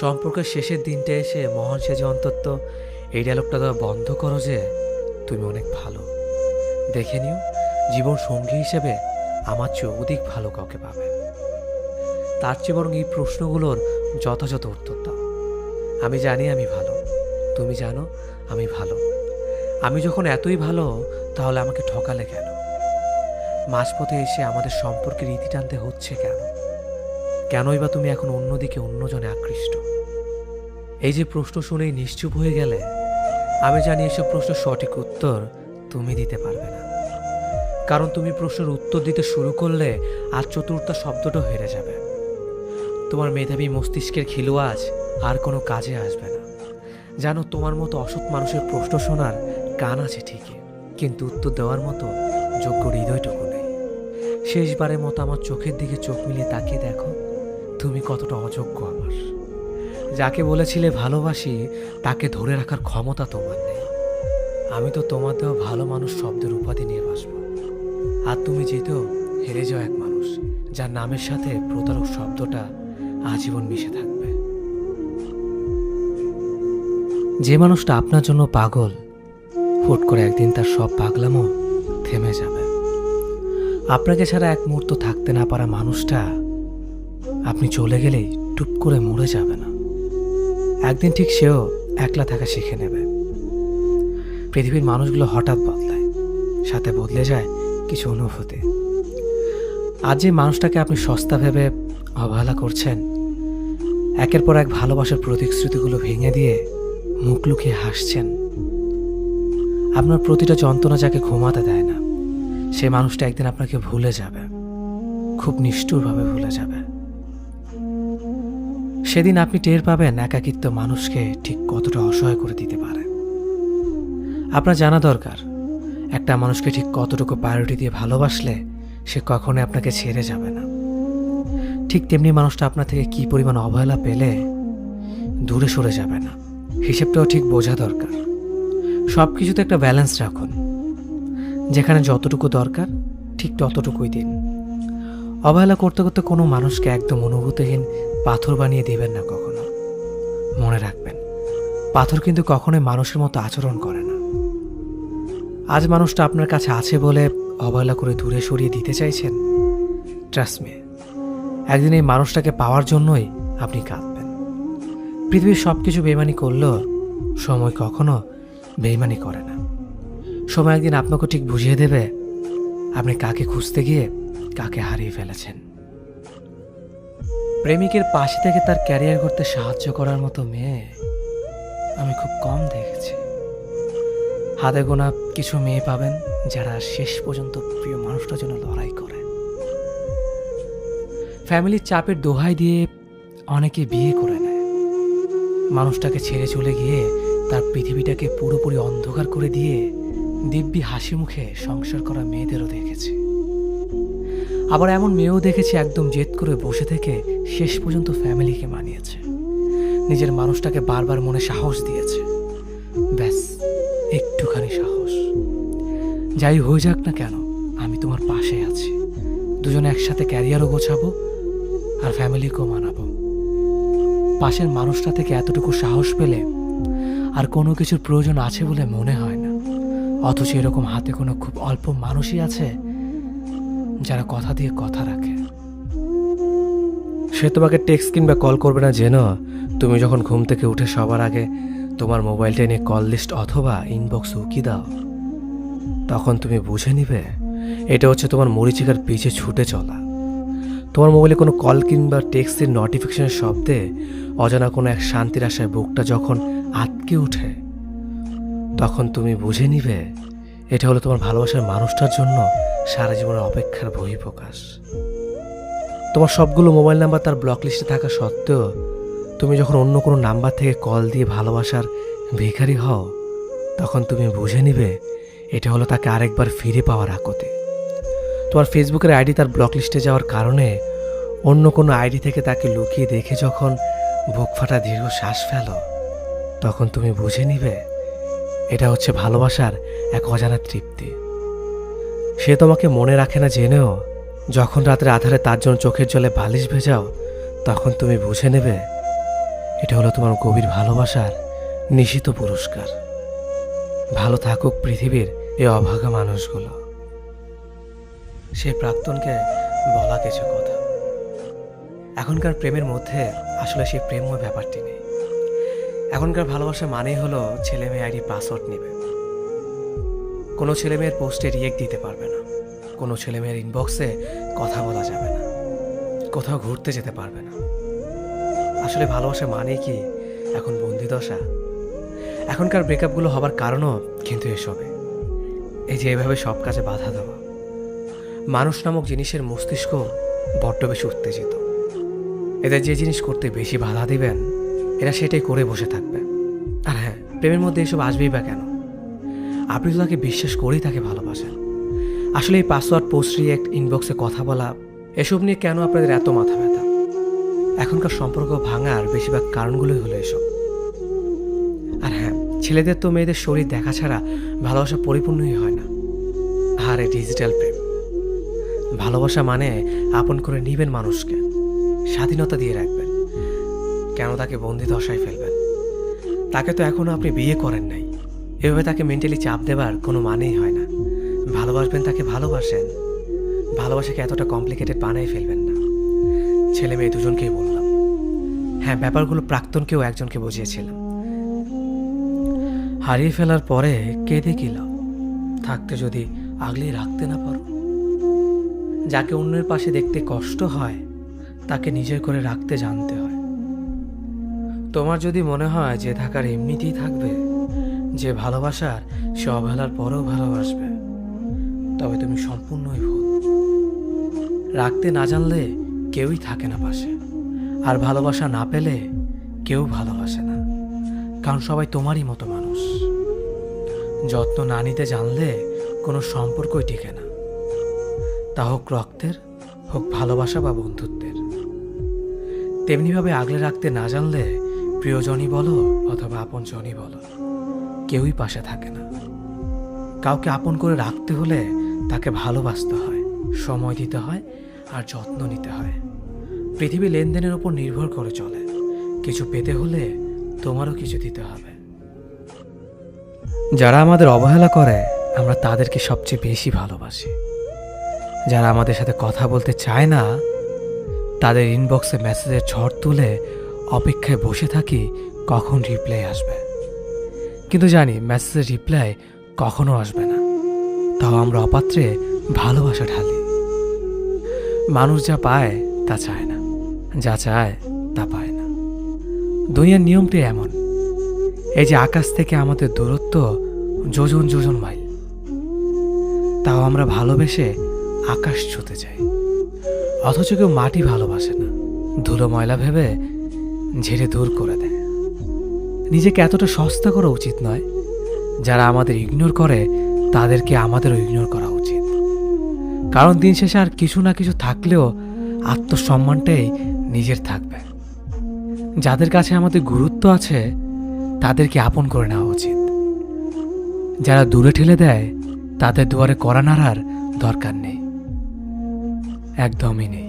সম্পর্কের শেষের দিনটা এসে মহান সেজে অন্তত এই ডায়লগটা দেওয়া বন্ধ করো যে তুমি অনেক ভালো। দেখে নিও, জীবন সঙ্গী হিসেবে আমার চেয়ে অধিক ভালো কাউকে পাবে। তার চেয়ে বরং এই প্রশ্নগুলোর যথাযথ উত্তর দাও। আমি জানি আমি ভালো, তুমি জানো আমি ভালো। আমি যখন এতই ভালো, তাহলে আমাকে ঠকালে কেন? মাঝপথে এসে আমাদের সম্পর্কের রীতি টানতে হচ্ছে কেন? কেনই বা তুমি এখন অন্যদিকে অন্যজনে আকৃষ্ট? এই যে প্রশ্ন শুনেই নিশ্চুপ হয়ে গেলে, আমি জানি এসব প্রশ্নের সঠিক উত্তর তুমি দিতে পারবে না। কারণ তুমি প্রশ্নের উত্তর দিতে শুরু করলে আর চতুর্থ শব্দটা হেরে যাবে। তোমার মেধাবী মস্তিষ্কের খিলুয়াজ আর কোনো কাজে আসবে না। জানো, তোমার মতো অসৎ মানুষের প্রশ্ন শোনার কান আছে ঠিকই, কিন্তু উত্তর দেওয়ার মতো যোগ্য হৃদয়টুকু নেই। শেষবারের মতো আমার চোখের দিকে চোখ মিলিয়ে তাকিয়ে দেখো, তুমি কতটা অযোগ্য আমার। যাকে বলেছিলে ভালোবাসি, তাকে ধরে রাখার ক্ষমতা তোমার নেই। আমি তো তোমার দেওয়া ভালো মানুষ শব্দের উপাধি নিয়ে বাসবো, আর তুমি যেতেও হেরে যাও এক মানুষ যার নামের সাথে প্রতারক শব্দটা আজীবন মিশে থাকবে। যে মানুষটা আপনার জন্য পাগল, হুট করে একদিন তার সব পাগলামও থেমে যাবে। আপনাকে ছাড়া এক মুহূর্ত থাকতে না পারা মানুষটা আপনি চলে গেলেই টুপ করে মরে যাবে না। একদিন ঠিক সেও একলা থাকা শিখে নেবে। পৃথিবীর মানুষগুলো হঠাৎ বদলায়, সাথে বদলে যায় কিছু অনুভূতি। আজ যে মানুষটাকে আপনি সস্তা ভেবে অবহেলা করছেন, একের পর এক ভালোবাসার প্রতিশ্রুতিগুলো ভেঙে দিয়ে মুখ লুকিয়ে হাসছেন। আপনার প্রতিটা যন্ত্রণা যাকে ঘুমাতে দেয় না, সে মানুষটা একদিন আপনাকে ভুলে যাবে, খুব নিষ্ঠুরভাবে ভুলে যাবে। সেদিন আপনি টের পাবেন একাকিত্ব মানুষকে ঠিক কতটা অসহায় করে দিতে পারে। আপনার জানা দরকার, একটা মানুষকে ঠিক কতটুকু প্রায়োরিটি দিয়ে ভালোবাসলে সে কখনোই আপনাকে ছেড়ে যাবে না। ঠিক তেমনি মানুষটা আপনার থেকে কি পরিমাণ অবহেলা পেলে দূরে সরে যাবে না। হিসেবটাও ঠিক বোঝা দরকার। সব কিছুতে একটা ব্যালেন্স রাখুন। যেখানে যতটুকু দরকার ঠিক ততটুকুই দিন। অবহেলা করতে করতে কোনো মানুষকে একদম অনুভূতিহীন পাথর বানিয়ে দিবেন না কখনো। মনে রাখবেন, পাথর কিন্তু কখনোই মানুষের মতো আচরণ করে না। আজ মানুষটা আপনার কাছে আছে বলে অবহেলা করে দূরে সরিয়ে দিতে চাইছেন। ট্রাস্ট মি, একদিন এই মানুষটাকে পাওয়ার জন্যই আপনি কাঁদবেন। পৃথিবীর সব কিছু বেইমানি করলেও সময় কখনো বেইমানি করে না। সময় একদিন আপনাকে ঠিক বুঝিয়ে দেবে আপনি কাকে খুঁজতে গিয়ে কাকে হারিয়ে ফেলেছেন। প্রেমিকের পাশে থেকে তার ক্যারিয়ার করতে সাহায্য করার মতো মেয়ে আমি খুব কম দেখেছি। হাতে গোনা কিছু মেয়ে পাবেন যারা শেষ পর্যন্ত প্রিয় মানুষটার জন্য লড়াই করে। ফ্যামিলির চাপের দোহাই দিয়ে অনেকে বিয়ে করে নেয়। মানুষটাকে ছেড়ে চলে গিয়ে তার পৃথিবীটাকে পুরোপুরি অন্ধকার করে দিয়ে দিব্যি হাসি মুখে সংসার করা মেয়েদেরও দেখেছি। আবার এমন মেয়েও দেখেছি একদম জেদ করে বসে থেকে শেষ পর্যন্ত ফ্যামিলিকে মানিয়েছে, নিজের মানুষটাকে বারবার মনে সাহস দিয়েছে। ব্যাস একটুখানি সাহস। যাই হয়ে যাক না কেন, আমি তোমার পাশে আছি। দুজনে একসাথে ক্যারিয়ারও গোছাবো আর ফ্যামিলিকেও মানাবো। পাশের মানুষটা থেকে এতটুকু সাহস পেলে আর কোনো কিছুর প্রয়োজন আছে বলে মনে হয় না। অথচ এরকম হাতে কোনো খুব অল্প মানুষই আছে যারা কথা দিয়ে কথা রাখে। সে তোমাকে টেক্সট কিংবা কল করবে না যেন তুমি যখন ঘুম থেকে উঠে সবার আগে তোমার মোবাইলটা নিয়ে কল লিস্ট অথবা ইনবক্স উকি দাও। তখন তুমি বুঝে নিবে এটা হচ্ছে তোমার মরিচিকার পিছে ছুটে চলা। তোমার মোবাইলে কোনো কল কিংবা টেক্সটের নোটিফিকেশনের শব্দে অজানা কোনো এক শান্তির আশায় বুকটা যখন আটকে ওঠে, তখন তুমি বুঝে নিবে এটা হলো তোমার ভালোবাসার মানুষটার জন্য সারা জীবনের অপেক্ষার বহিঃপ্রকাশ। তোমার সবগুলো মোবাইল নাম্বার তার ব্লক লিস্টে থাকা সত্ত্বেও তুমি যখন অন্য কোনো নাম্বার থেকে কল দিয়ে ভালোবাসার ভিখারি হও, তখন তুমি বুঝে নিবে এটা হলো তাকে আরেকবার ফিরে পাওয়ার আকুতি। তোমার ফেসবুকের আইডি তার ব্লক লিস্টে যাওয়ার কারণে অন্য কোনো আইডি থেকে তাকে লুকিয়ে দেখে যখন বুক ফাটা দীর্ঘ শ্বাস ফেলো, তখন তুমি বুঝে নিবে এটা হচ্ছে ভালোবাসার এক অজানা তৃপ্তি। সে তোমাকে মনে রাখে না জেনেও যখন রাতের আধারে তার জন্য চোখের জলে বালিশ ভেজাও, তখন তুমি বুঝে নেবে এটা হলো তোমার গভীর ভালোবাসার নিশিত পুরস্কার। ভালো থাকুক পৃথিবীর এই অভাগা মানুষগুলো। সেই প্রাক্তনকে বলা কিছু কথা। এখনকার প্রেমের মধ্যে আসলে সেই প্রেমময় ব্যাপারটি নেই। এখনকার ভালোবাসা মানেই হলো ছেলে মেয়ে আইডি পাসওয়ার্ড নেবে, কোনো ছেলে মেয়ের পোস্টে রিয়েক্ট দিতে পারবে না, কোনো ছেলে মেয়ের ইনবক্সে কথা বলা যাবে না, কোথাও ঘুরতে যেতে পারবে না। আসলে ভালোবাসা মানে কি এখন বন্দিদশা? এখনকার ব্রেকআপগুলো হবার কারণও কিন্তু এসবে। এই যে এভাবে সব কাজে বাধা দেওয়া। মানুষ নামক জিনিসের মস্তিষ্ক বড্ড বেশি উত্তেজিত। এদের যে জিনিস করতে বেশি বাধা দিবেন এরা সেটাই করে বসে থাকবে। আর হ্যাঁ, প্রেমের মধ্যে এসব আসবেই বা কেন? আপনি তো তাকে বিশ্বাস করেই তাকে ভালোবাসেন। আসলে এই পাসওয়ার্ড, পোস্ট, রিয়েক্ট, ইনবক্সে কথা বলা, এসব নিয়ে কেন আপনাদের এত মাথা ব্যথা? এখনকার সম্পর্ক ভাঙার বেশিরভাগ কারণগুলোই হলো এসব। আর হ্যাঁ, ছেলেদের তো মেয়েদের শরীর দেখা ছাড়া ভালোবাসা পরিপূর্ণই হয় না। আর এই ডিজিটাল প্রেম, ভালোবাসা মানে আপন করে নিবেন মানুষকে, স্বাধীনতা দিয়ে রাখবেন, কেন তাকে বন্দি দশায় ফেলবেন? তাকে তো এখনো আপনি বিয়ে করেন নাই। এভাবে তাকে মেন্টালি চাপ দেবার কোনো মানেই হয় না। ভালোবাসবেন তাকে, ভালোবাসেন। ভালোবাসাকে এতটা কমপ্লিকেটেড বানাই ফেলবেন না। ছেলে মেয়ে দুজনকেই বললাম। হ্যাঁ, ব্যাপারগুলো প্রাক্তনকেও একজনকে বুঝিয়েছিলাম। হারিয়ে ফেলার পরে কেঁদে কি লাভ? থাকতে যদি আগলে রাখতে না পারো। যাকে অন্যের পাশে দেখতে কষ্ট হয় তাকে নিজের করে রাখতে জানতে হয়। তোমার যদি মনে হয় যে থাকার এমনিতেই থাকবে, যে ভালোবাসার সে অবহেলার পরেও ভালোবাসবে, তবে তুমি সম্পূর্ণই ভুল। রাখতে না জানলে কেউই থাকে না পাশে, আর ভালোবাসা না পেলে কেউ ভালোবাসে না, কারণ সবাই তোমারই মতো মানুষ। যত্ন না নিতে জানলে কোনো সম্পর্কই টিকে না, তা হোক রক্তের, হোক ভালোবাসা বা বন্ধুত্বের। তেমনিভাবে আগলে রাখতে না জানলে প্রিয়জনই বলো অথবা আপনজনই বলো, কেউই পাশে থাকে না। কাউকে আপন করে রাখতে হলে তাকে ভালোবাসতে হয়, সময় দিতে হয় আর যত্ন নিতে হয়। পৃথিবী লেনদেনের উপর নির্ভর করে চলে। কিছু পেতে হলে তোমারও কিছু দিতে হবে। যারা আমাদের অবহেলা করে আমরা তাদেরকে সবচেয়ে বেশি ভালোবাসি। যারা আমাদের সাথে কথা বলতে চায় না তাদের ইনবক্সে মেসেজের ঝড় তুলে অপেক্ষায় বসে থাকি কখন রিপ্লাই আসবে। কিন্তু জানি মেসেজের রিপ্লাই কখনো আসবে না, তাও আমরা অপাত্রে ভালোবাসা ঢালি। মানুষ যা পায় তা চায় না, যা চায় তা পায় না। দুনিয়ার নিয়মটি এমন। এই যে আকাশ থেকে আমাদের দূরত্ব যোজন যোজন মাইল, তাও আমরা ভালোবেসে আকাশ ছুঁতে যাই। অথচ কেউ মাটি ভালোবাসে না, ধুলো ময়লা ভেবে ঝেড়ে দূর করে দেয়। নিজেকে এতটা সস্তা করা উচিত নয়। যারা আমাদের ইগনোর করে তাদেরকে আমাদেরও ইগনোর করা উচিত। কারণ দিন শেষে আর কিছু না কিছু থাকলেও আত্মসম্মানটাই নিজের থাকবে। যাদের কাছে আমাদের গুরুত্ব আছে তাদেরকে আপন করে নেওয়া উচিত। যারা দূরে ঠেলে দেয় তাদের দুয়ারে কড়া নাড়ার দরকার নেই, একদমই নেই।